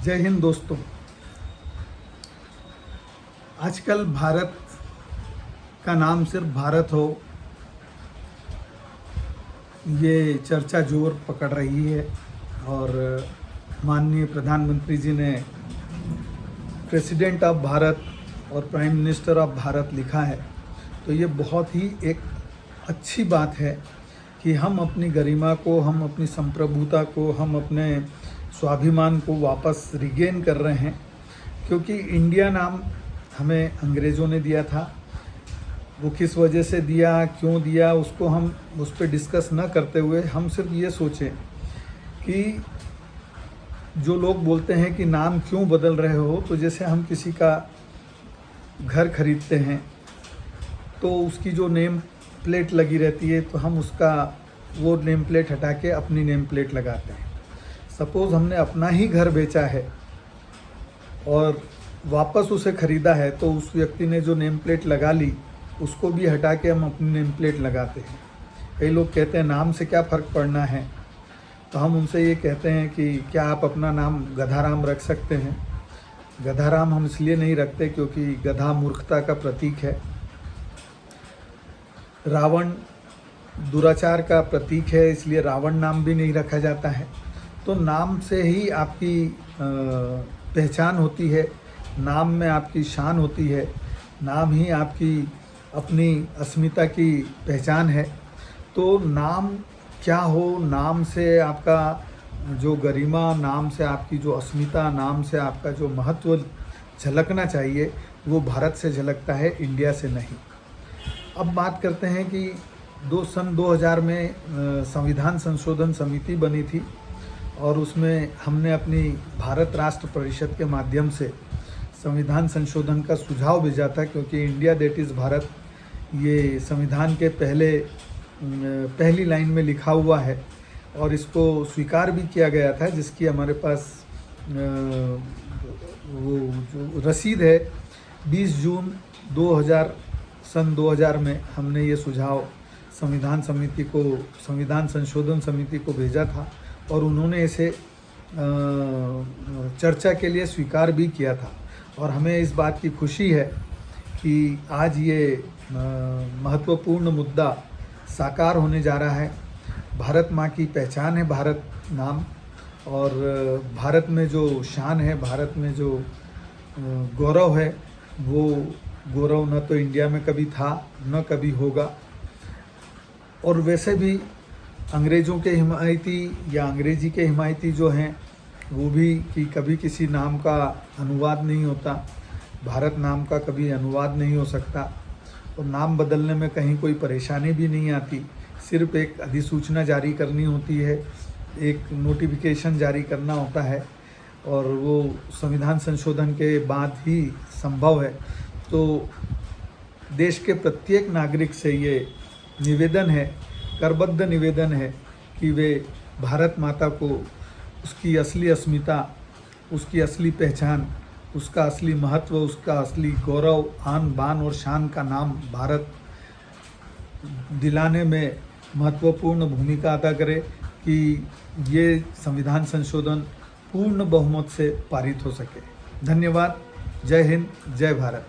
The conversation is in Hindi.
जय हिंद दोस्तों। आजकल भारत का नाम सिर्फ भारत हो, ये चर्चा जोर पकड़ रही है और माननीय प्रधानमंत्री जी ने प्रेसिडेंट ऑफ भारत और प्राइम मिनिस्टर ऑफ भारत लिखा है। तो ये बहुत ही एक अच्छी बात है कि हम अपनी गरिमा को, हम अपनी संप्रभुता को, हम अपने स्वाभिमान को वापस रिगेन कर रहे हैं। क्योंकि इंडिया नाम हमें अंग्रेज़ों ने दिया था, वो किस वजह से दिया, क्यों दिया, उसको हम उस पर डिस्कस न करते हुए हम सिर्फ ये सोचें कि जो लोग बोलते हैं कि नाम क्यों बदल रहे हो, तो जैसे हम किसी का घर खरीदते हैं तो उसकी जो नेम प्लेट लगी रहती है तो हम उसका वो नेम प्लेट हटा के अपनी नेम प्लेट लगाते हैं। सपोज़ हमने अपना ही घर बेचा है और वापस उसे ख़रीदा है तो उस व्यक्ति ने जो नेम प्लेट लगा ली उसको भी हटा के हम अपनी नेम प्लेट लगाते हैं। कई लोग कहते हैं नाम से क्या फ़र्क पड़ना है, तो हम उनसे ये कहते हैं कि क्या आप अपना नाम गधाराम रख सकते हैं। गधाराम हम इसलिए नहीं रखते क्योंकि गधा मूर्खता का प्रतीक है, रावण दुराचार का प्रतीक है, इसलिए रावण नाम भी नहीं रखा जाता है। तो नाम से ही आपकी पहचान होती है, नाम में आपकी शान होती है, नाम ही आपकी अपनी अस्मिता की पहचान है। तो नाम क्या हो, नाम से आपका जो गरिमा, नाम से आपकी जो अस्मिता, नाम से आपका जो महत्व झलकना चाहिए वो भारत से झलकता है, इंडिया से नहीं। अब बात करते हैं कि सन 2000 में संविधान संशोधन समिति बनी थी और उसमें हमने अपनी भारत राष्ट्र परिषद के माध्यम से संविधान संशोधन का सुझाव भेजा था। क्योंकि इंडिया दैट इज़ भारत ये संविधान के पहली लाइन में लिखा हुआ है और इसको स्वीकार भी किया गया था, जिसकी हमारे पास वो जो रसीद है 20 जून 2000 सन 2000 में हमने ये सुझाव संविधान संशोधन समिति को भेजा था और उन्होंने इसे चर्चा के लिए स्वीकार भी किया था। और हमें इस बात की खुशी है कि आज ये महत्वपूर्ण मुद्दा साकार होने जा रहा है। भारत माँ की पहचान है भारत नाम, और भारत में जो शान है, भारत में जो गौरव है, वो गौरव न तो इंडिया में कभी था न कभी होगा। और वैसे भी अंग्रेज़ों के हिमायती या अंग्रेज़ी के हिमायती जो हैं वो भी कि कभी किसी नाम का अनुवाद नहीं होता, भारत नाम का कभी अनुवाद नहीं हो सकता। और नाम बदलने में कहीं कोई परेशानी भी नहीं आती, सिर्फ एक अधिसूचना जारी करनी होती है, एक नोटिफिकेशन जारी करना होता है और वो संविधान संशोधन के बाद ही संभव है। तो देश के प्रत्येक नागरिक से ये निवेदन है, करबद्ध निवेदन है कि वे भारत माता को उसकी असली अस्मिता, उसकी असली पहचान, उसका असली महत्व, उसका असली गौरव, आन बान और शान का नाम भारत दिलाने में महत्वपूर्ण भूमिका अदा करे कि ये संविधान संशोधन पूर्ण बहुमत से पारित हो सके। धन्यवाद। जय हिंद, जय भारत।